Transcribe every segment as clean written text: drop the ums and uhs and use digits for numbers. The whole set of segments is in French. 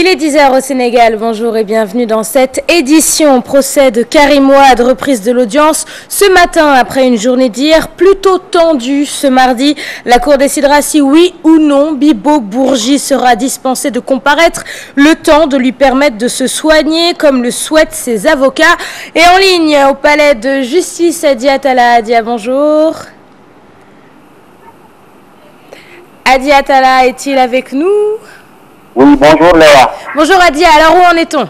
Il est 10h au Sénégal, bonjour et bienvenue dans cette édition. Procès de Karim Wade, reprise de l'audience ce matin après une journée d'hier plutôt tendue. Ce mardi, la Cour décidera si oui ou non Bibo Bourgi sera dispensé de comparaître, le temps de lui permettre de se soigner comme le souhaitent ses avocats. Et en ligne au palais de justice, Adia Attala. Adia, bonjour. Adia Attala est-il avec nous? Oui, bonjour Léa. Bonjour Adia, alors où en est-on?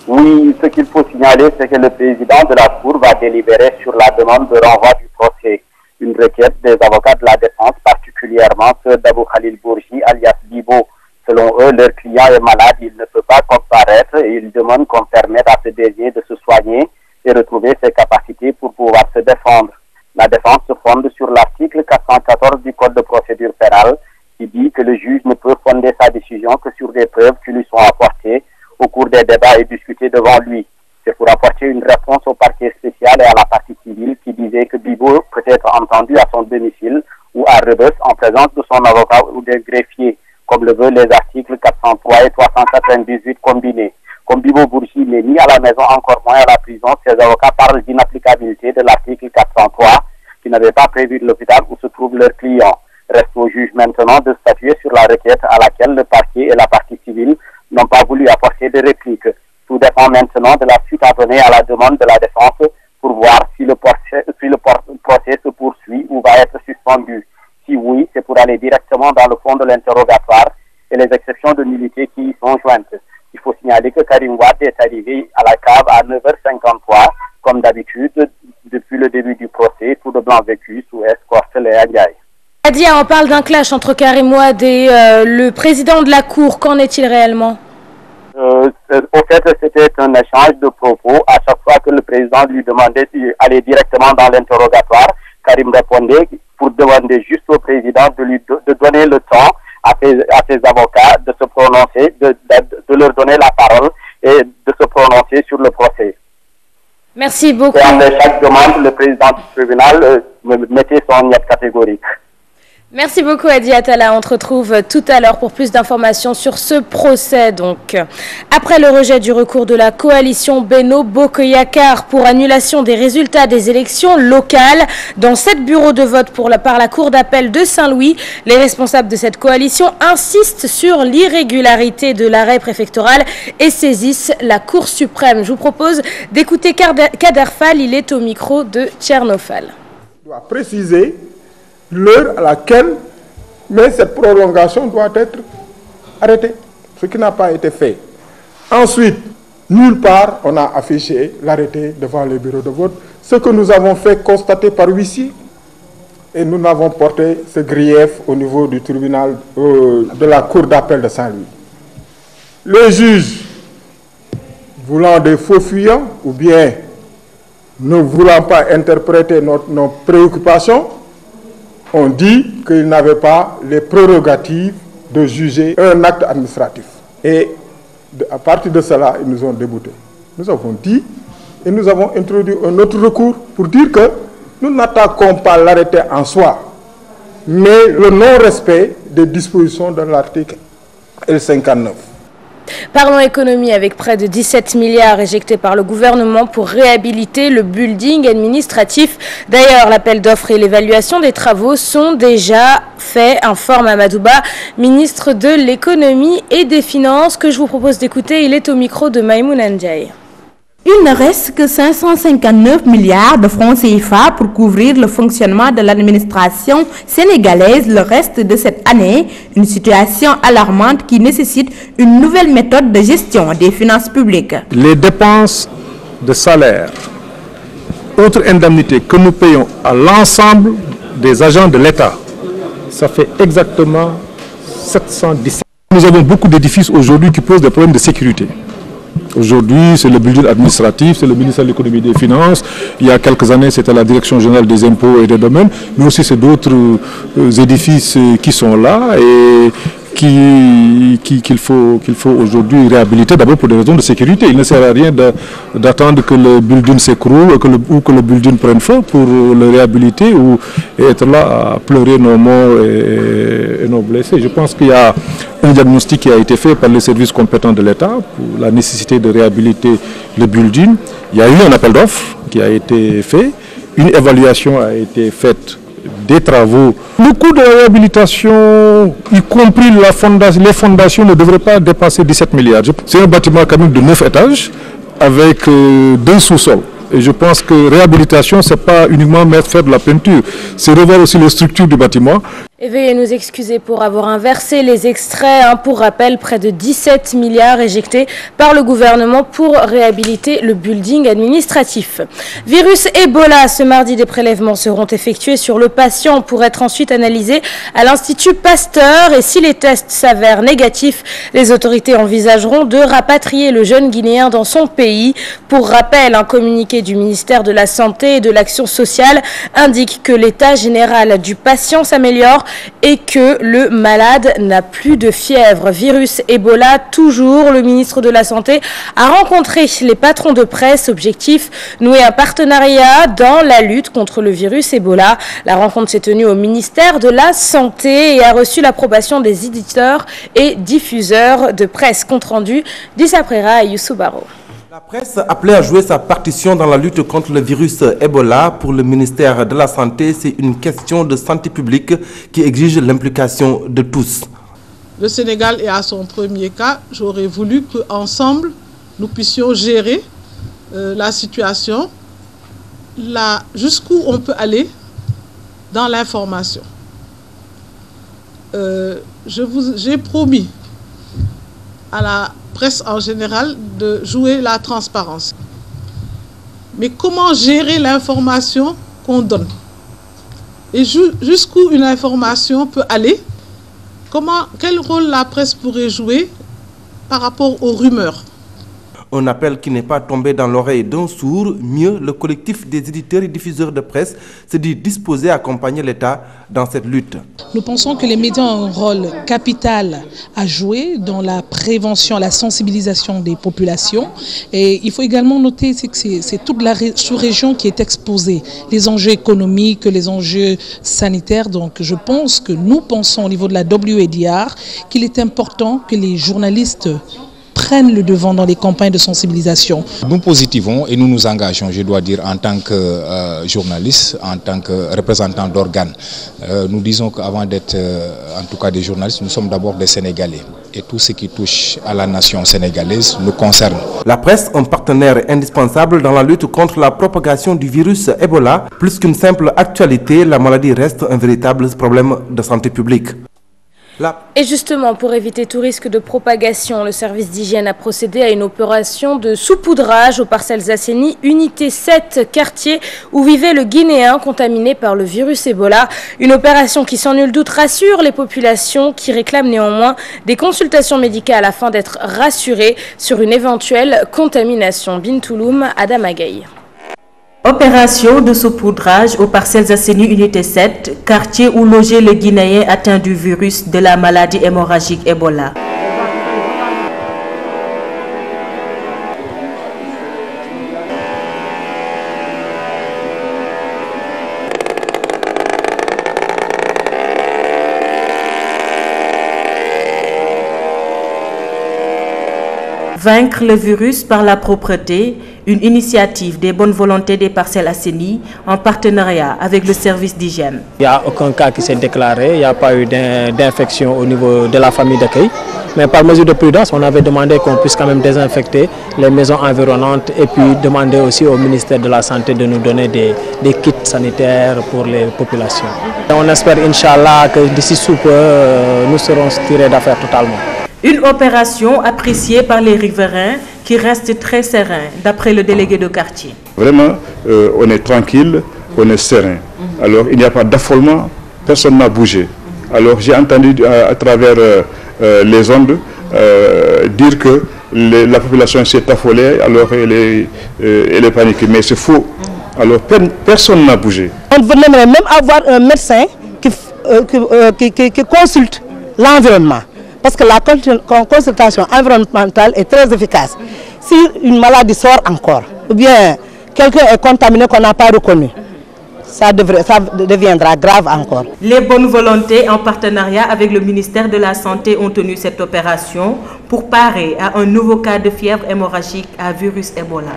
Oui, ce qu'il faut signaler, c'est que le président de la Cour va délibérer sur la demande de renvoi du procès. Une requête des avocats de la défense, particulièrement ceux d'Abou Khalil Bourgi, alias Bibo. Selon eux, leur client est malade, il ne peut pas comparaître et ils demandent qu'on permette à ce dernier de se soigner et retrouver ses capacités pour pouvoir se défendre. La défense se fonde sur l'article 414 du Code de procédure pénale qui dit que le juge ne peut fonder sa décision que sur des preuves qui lui sont apportées au cours des débats et discutées devant lui. C'est pour apporter une réponse au parquet spécial et à la partie civile qui disait que Bibo peut être entendu à son domicile ou à Rebeuss en présence de son avocat ou des greffiers, comme le veulent les articles 403 et 398 combinés. Comme Bibo Bourgi n'est ni à la maison, encore moins à la prison, ses avocats parlent d'inapplicabilité de l'article 403 qui n'avait pas prévu l'hôpital où se trouve leur client. Reste au juge maintenant de statuer sur la requête à laquelle le parquet et la partie civile n'ont pas voulu apporter de réplique. Tout dépend maintenant de la suite à donner à la demande de la défense pour voir si le procès se poursuit ou va être suspendu. Si oui, c'est pour aller directement dans le fond de l'interrogatoire et les exceptions de nullité qui y sont jointes. Il faut signaler que Karim Wade est arrivé à la cave à 9h53, comme d'habitude, depuis le début du procès, tout de blanc vécu sous escorte Léa Ndiaye. Adia, on parle d'un clash entre Karim Wade et le président de la Cour. Qu'en est-il réellement? Au fait, c'était un échange de propos. À chaque fois que le président lui demandait d'aller directement dans l'interrogatoire, Karim répondait pour demander juste au président de donner le temps à ses avocats de se prononcer, de leur donner la parole et de se prononcer sur le procès. Merci beaucoup. Et après chaque demande, le président du tribunal mettait son niet catégorique. Merci beaucoup Adia Attala. On te retrouve tout à l'heure pour plus d'informations sur ce procès. Donc, après le rejet du recours de la coalition Benno Bokk Yakaar pour annulation des résultats des élections locales dans 7 bureaux de vote par la Cour d'appel de Saint-Louis, les responsables de cette coalition insistent sur l'irrégularité de l'arrêt préfectoral et saisissent la Cour suprême. Je vous propose d'écouter Kader Fall. Il est au micro de Tchernofal. Je dois préciser l'heure à laquelle, mais cette prolongation doit être arrêtée, ce qui n'a pas été fait. Ensuite, nulle part on a affiché l'arrêté devant les bureaux de vote, ce que nous avons fait constater par huissier, et nous n'avons porté ce grief au niveau du tribunal de la Cour d'appel de Saint-Louis. Le juge, voulant des faux fuyants, ou bien ne voulant pas interpréter nos préoccupations, on dit qu'il n'avait pas les prérogatives de juger un acte administratif. Et à partir de cela, ils nous ont déboutés. Nous avons dit et nous avons introduit un autre recours pour dire que nous n'attaquons pas l'arrêté en soi, mais le non-respect des dispositions de l'article L59. Parlons économie avec près de 17 milliards éjectés par le gouvernement pour réhabiliter le building administratif. D'ailleurs, l'appel d'offres et l'évaluation des travaux sont déjà faits, informe Amadouba, ministre de l'économie et des finances, que je vous propose d'écouter. Il est au micro de Maïmouna Ndiaye. Il ne reste que 559 milliards de francs CFA pour couvrir le fonctionnement de l'administration sénégalaise le reste de cette année, une situation alarmante qui nécessite une nouvelle méthode de gestion des finances publiques. Les dépenses de salaire, autres indemnités que nous payons à l'ensemble des agents de l'État, ça fait exactement 717. Nous avons beaucoup d'édifices aujourd'hui qui posent des problèmes de sécurité. Aujourd'hui, c'est le building administratif, c'est le ministère de l'économie et des finances. Il y a quelques années, c'était la direction générale des impôts et des domaines. Mais aussi, c'est d'autres édifices qui sont là et qu'il faut aujourd'hui réhabiliter, d'abord pour des raisons de sécurité. Il ne sert à rien d'attendre que le building s'écroule ou que le building prenne feu pour le réhabiliter ou être là à pleurer nos morts et nos blessés. Je pense qu'il y a un diagnostic qui a été fait par les services compétents de l'État pour la nécessité de réhabiliter le building. Il y a eu un appel d'offres qui a été fait. Une évaluation a été faite des travaux. Le coût de la réhabilitation, y compris les fondations, ne devrait pas dépasser 17 milliards. C'est un bâtiment quand même de 9 étages avec 2 sous-sols. Et je pense que réhabilitation, ce n'est pas uniquement faire de la peinture, c'est revoir aussi les structures du bâtiment. Et veuillez nous excuser pour avoir inversé les extraits. Pour rappel, près de 17 milliards éjectés par le gouvernement pour réhabiliter le building administratif. Virus Ebola, ce mardi, des prélèvements seront effectués sur le patient pour être ensuite analysés à l'Institut Pasteur. Et si les tests s'avèrent négatifs, les autorités envisageront de rapatrier le jeune Guinéen dans son pays. Pour rappel, un communiqué du ministère de la Santé et de l'Action sociale indique que l'état général du patient s'améliore et que le malade n'a plus de fièvre. Virus Ebola, toujours, le ministre de la Santé a rencontré les patrons de presse. Objectif, nouer un partenariat dans la lutte contre le virus Ebola. La rencontre s'est tenue au ministère de la Santé et a reçu l'approbation des éditeurs et diffuseurs de presse. Compte rendu d'Issa Prera et Youssou Baro. La presse appelée à jouer sa partition dans la lutte contre le virus Ebola. Pour le ministère de la Santé, c'est une question de santé publique qui exige l'implication de tous. Le Sénégal est à son premier cas. J'aurais voulu qu'ensemble, nous puissions gérer la situation, jusqu'où on peut aller dans l'information. J'ai promis à la presse en général de jouer la transparence. Mais comment gérer l'information qu'on donne? Et jusqu'où une information peut aller? Quel rôle la presse pourrait jouer par rapport aux rumeurs? Un appel qui n'est pas tombé dans l'oreille d'un sourd. Mieux, le collectif des éditeurs et diffuseurs de presse se dit disposé à accompagner l'État dans cette lutte. Nous pensons que les médias ont un rôle capital à jouer dans la prévention, la sensibilisation des populations. Et il faut également noter que c'est toute la sous-région qui est exposée, les enjeux économiques, les enjeux sanitaires. Donc je pense que nous pensons au niveau de la WEDR qu'il est important que les journalistes prennent le devant dans les campagnes de sensibilisation. Nous positivons et nous nous engageons, je dois dire, en tant que journalistes, en tant que représentants d'organes. Nous disons qu'avant d'être, en tout cas des journalistes, nous sommes d'abord des Sénégalais. Et tout ce qui touche à la nation sénégalaise nous concerne. La presse, un partenaire indispensable dans la lutte contre la propagation du virus Ebola. Plus qu'une simple actualité, la maladie reste un véritable problème de santé publique. Et justement, pour éviter tout risque de propagation, le service d'hygiène a procédé à une opération de saupoudrage aux parcelles Zasseni, unité 7, quartier où vivait le Guinéen contaminé par le virus Ebola. Une opération qui sans nul doute rassure les populations qui réclament néanmoins des consultations médicales afin d'être rassurées sur une éventuelle contamination. Bintouloum, Adam Agaï. Opération de saupoudrage aux parcelles Zasseni unité 7, quartier où logeait le Guinéen atteint du virus de la maladie hémorragique Ebola. Vaincre le virus par la propreté, une initiative des bonnes volontés des parcelles Zasseni en partenariat avec le service d'hygiène. Il n'y a aucun cas qui s'est déclaré, il n'y a pas eu d'infection au niveau de la famille d'accueil. Mais par mesure de prudence, on avait demandé qu'on puisse quand même désinfecter les maisons environnantes et puis demander aussi au ministère de la Santé de nous donner des kits sanitaires pour les populations. Et on espère, Inch'Allah, que d'ici sous peu, nous serons tirés d'affaire totalement. Une opération appréciée par les riverains qui restent très sereins, d'après le délégué de quartier. Vraiment, on est tranquille, on est serein. Alors, il n'y a pas d'affolement, personne n'a bougé. Alors, j'ai entendu à travers les ondes dire que la population s'est affolée, alors elle est paniquée. Mais c'est faux. Alors, personne n'a bougé. On aimerait même avoir un médecin qui consulte l'environnement. parce que la consultation environnementale est très efficace. Si une maladie sort encore, ou bien quelqu'un est contaminé qu'on n'a pas reconnu, ça deviendra grave encore. Les bonnes volontés en partenariat avec le ministère de la Santé ont tenu cette opération pour parer à un nouveau cas de fièvre hémorragique à virus Ebola.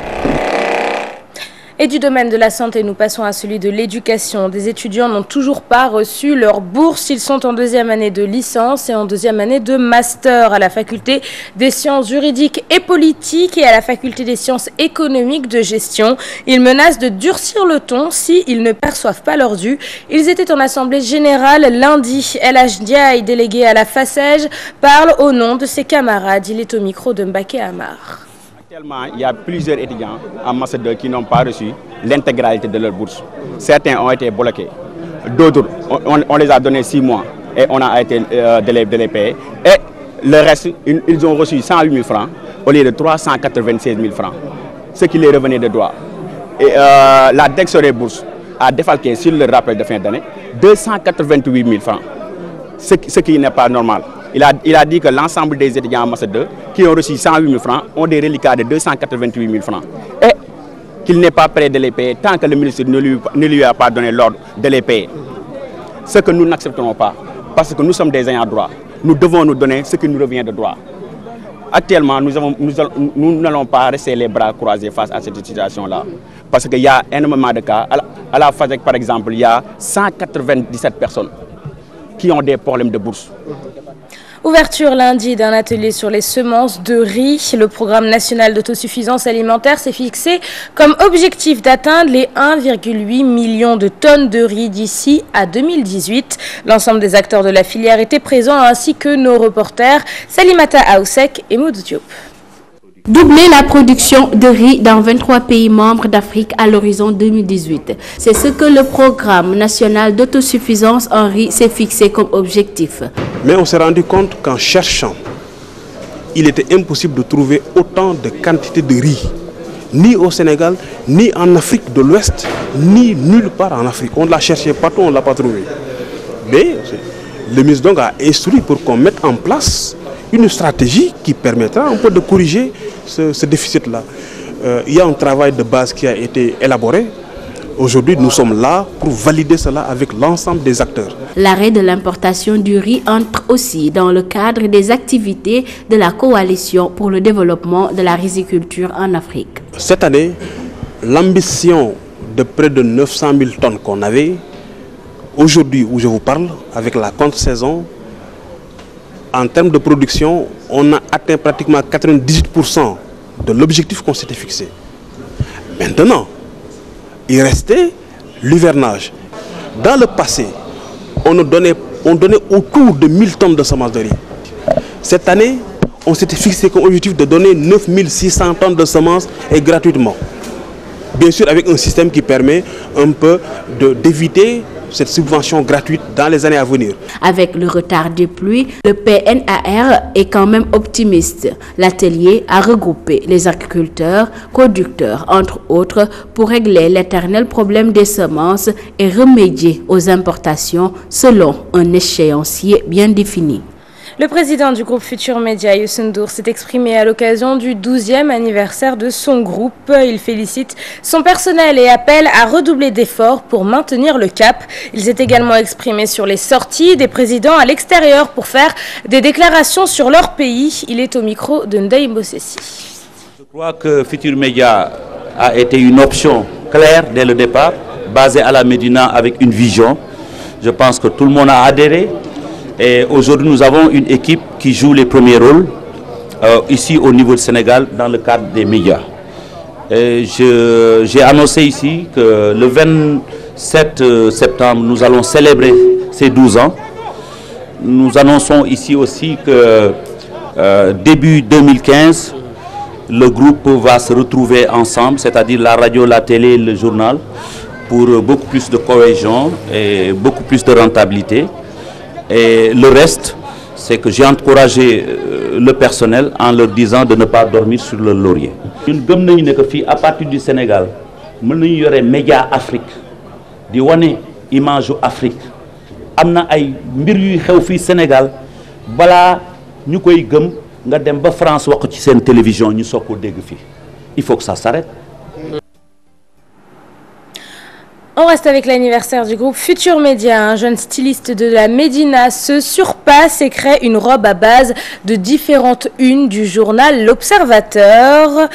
Et du domaine de la santé, nous passons à celui de l'éducation. Des étudiants n'ont toujours pas reçu leur bourse. Ils sont en deuxième année de licence et en deuxième année de master à la faculté des sciences juridiques et politiques et à la faculté des sciences économiques de gestion. Ils menacent de durcir le ton s'ils ne perçoivent pas leur dû. Ils étaient en assemblée générale lundi. El Hadj Ndiaye, délégué à la FACEJ, parle au nom de ses camarades. Il est au micro de Mbaké Amar. Actuellement, il y a plusieurs étudiants en Master 2 qui n'ont pas reçu l'intégralité de leur bourse. Certains ont été bloqués. D'autres, on les a donné 6 mois et on a arrêté de les payer. Et le reste, ils ont reçu 108 000 francs au lieu de 396 000 francs, ce qui les revenait de droit. Et la DEC bourse a défalqué sur le rappel de fin d'année 288 000 francs, ce qui n'est pas normal. Il a dit que l'ensemble des étudiants en Master 2 qui ont reçu 108 000 francs ont des reliquats de 288 000 francs. Et qu'il n'est pas prêt de les payer tant que le ministre ne lui a pas donné l'ordre de les payer. Ce que nous n'accepterons pas, parce que nous sommes des ayants droit. Nous devons nous donner ce qui nous revient de droit. Actuellement, nous n'allons pas rester les bras croisés face à cette situation-là. Parce qu'il y a énormément de cas. À la FASEC, par exemple, il y a 197 personnes qui ont des problèmes de bourse. Ouverture lundi d'un atelier sur les semences de riz. Le programme national d'autosuffisance alimentaire s'est fixé comme objectif d'atteindre les 1,8 million de tonnes de riz d'ici à 2018. L'ensemble des acteurs de la filière étaient présents ainsi que nos reporters Salimata Aoussek et Maud Diop. Doubler la production de riz dans 23 pays membres d'Afrique à l'horizon 2018. C'est ce que le programme national d'autosuffisance en riz s'est fixé comme objectif. Mais on s'est rendu compte qu'en cherchant, il était impossible de trouver autant de quantité de riz, ni au Sénégal, ni en Afrique de l'Ouest, ni nulle part en Afrique. On l'a cherché partout, on ne l'a pas trouvé. Mais le ministre donc a instruit pour qu'on mette en place une stratégie qui permettra un peu de corriger ce déficit-là. Il y a un travail de base qui a été élaboré. Aujourd'hui, nous sommes là pour valider cela avec l'ensemble des acteurs. L'arrêt de l'importation du riz entre aussi dans le cadre des activités de la coalition pour le développement de la riziculture en Afrique. Cette année, l'ambition de près de 900 000 tonnes qu'on avait, aujourd'hui où je vous parle, avec la contre-saison, en termes de production, on a atteint pratiquement 98% de l'objectif qu'on s'était fixé. Maintenant, il restait l'hivernage. Dans le passé, on donnait autour de 1000 tonnes de semences de riz. Cette année, on s'était fixé comme objectif de donner 9600 tonnes de semences et gratuitement. Bien sûr, avec un système qui permet un peu d'éviter cette subvention gratuite dans les années à venir. Avec le retard des pluies, le PNAR est quand même optimiste. L'atelier a regroupé les agriculteurs, producteurs, entre autres, pour régler l'éternel problème des semences et remédier aux importations selon un échéancier bien défini. Le président du groupe Futur Média, Youssou N'Dour, s'est exprimé à l'occasion du 12e anniversaire de son groupe. Il félicite son personnel et appelle à redoubler d'efforts pour maintenir le cap. Il s'est également exprimé sur les sorties des présidents à l'extérieur pour faire des déclarations sur leur pays. Il est au micro de Ndeye Mbosessi. Je crois que Futur Média a été une option claire dès le départ, basée à la Médina avec une vision. Je pense que tout le monde a adhéré. Et aujourd'hui, nous avons une équipe qui joue les premiers rôles ici au niveau du Sénégal dans le cadre des médias. J'ai annoncé ici que le 27 septembre, nous allons célébrer ces 12 ans. Nous annonçons ici aussi que début 2015, le groupe va se retrouver ensemble, c'est-à-dire la radio, la télé, le journal, pour beaucoup plus de cohésion et beaucoup plus de rentabilité. Et le reste, c'est que j'ai encouragé le personnel en leur disant de ne pas dormir sur le laurier. Nous savons que à partir du Sénégal, nous avons des médias Afrique, des images Afrique. Nous avons des mbir yu xew fi Sénégal bala ñu koy gëm nga dem ba France wax ci seen télévision ñu soog ko dégg fii il faut que ça s'arrête. On reste avec l'anniversaire du groupe Futur Média. Un jeune styliste de la Médina se surpasse et crée une robe à base de différentes unes du journal L'Observateur.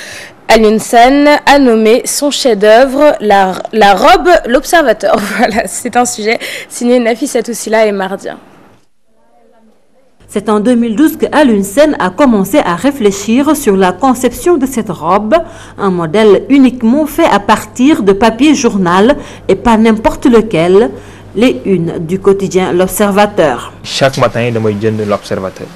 Alioune Sène a nommé son chef-d'œuvre la robe L'Observateur. Voilà, c'est un sujet signé Nafissatou Sylla et Mardia. C'est en 2012 que Alioune Sène a commencé à réfléchir sur la conception de cette robe, un modèle uniquement fait à partir de papier journal et pas n'importe lequel, les unes du quotidien L'Observateur. Chaque matin, je vais L'Observateur.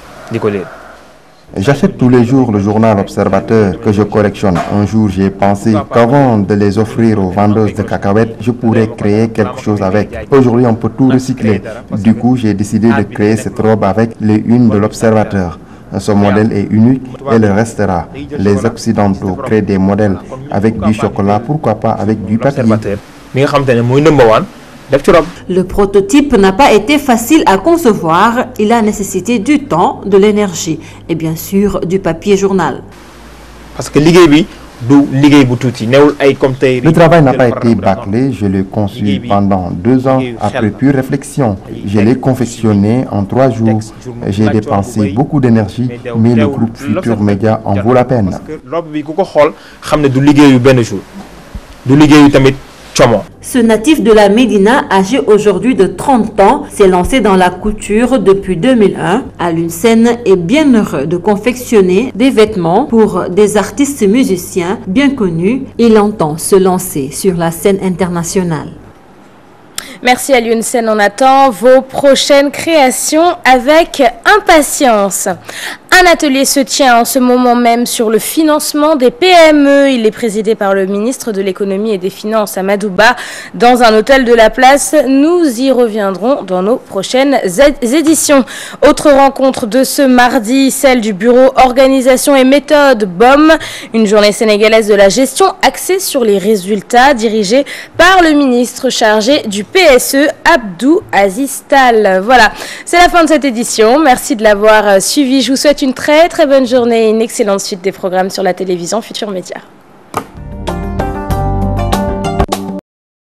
J'achète tous les jours le journal Observateur que je collectionne. Un jour, j'ai pensé qu'avant de les offrir aux vendeuses de cacahuètes, je pourrais créer quelque chose avec. Aujourd'hui, on peut tout recycler. Du coup, j'ai décidé de créer cette robe avec les unes de l'Observateur. Ce modèle est unique et le restera. Les Occidentaux créent des modèles avec du chocolat, pourquoi pas avec du papier. Le prototype n'a pas été facile à concevoir. Il a nécessité du temps, de l'énergie et bien sûr du papier journal. Parce que le travail n'a pas été bâclé. Je l'ai conçu pendant 2 ans après pure réflexion. Je l'ai confectionné en 3 jours. J'ai dépensé beaucoup d'énergie, mais le groupe Futur Média en vaut la peine. Ce natif de la Médina, âgé aujourd'hui de 30 ans, s'est lancé dans la couture depuis 2001. Alioune Sène est bien heureux de confectionner des vêtements pour des artistes musiciens bien connus. Il entend se lancer sur la scène internationale. Merci Alioune Sène, on attend vos prochaines créations avec impatience. Un atelier se tient en ce moment même sur le financement des PME. Il est présidé par le ministre de l'économie et des finances, Amadou Ba, dans un hôtel de la place. Nous y reviendrons dans nos prochaines éditions. Autre rencontre de ce mardi, celle du bureau organisation et méthode BOM, une journée sénégalaise de la gestion axée sur les résultats, dirigée par le ministre chargé du PSE, Abdou Aziz Tall. Voilà, c'est la fin de cette édition. Merci de l'avoir suivi. Je vous souhaite une très bonne journée et une excellente suite des programmes sur la télévision Futur Média.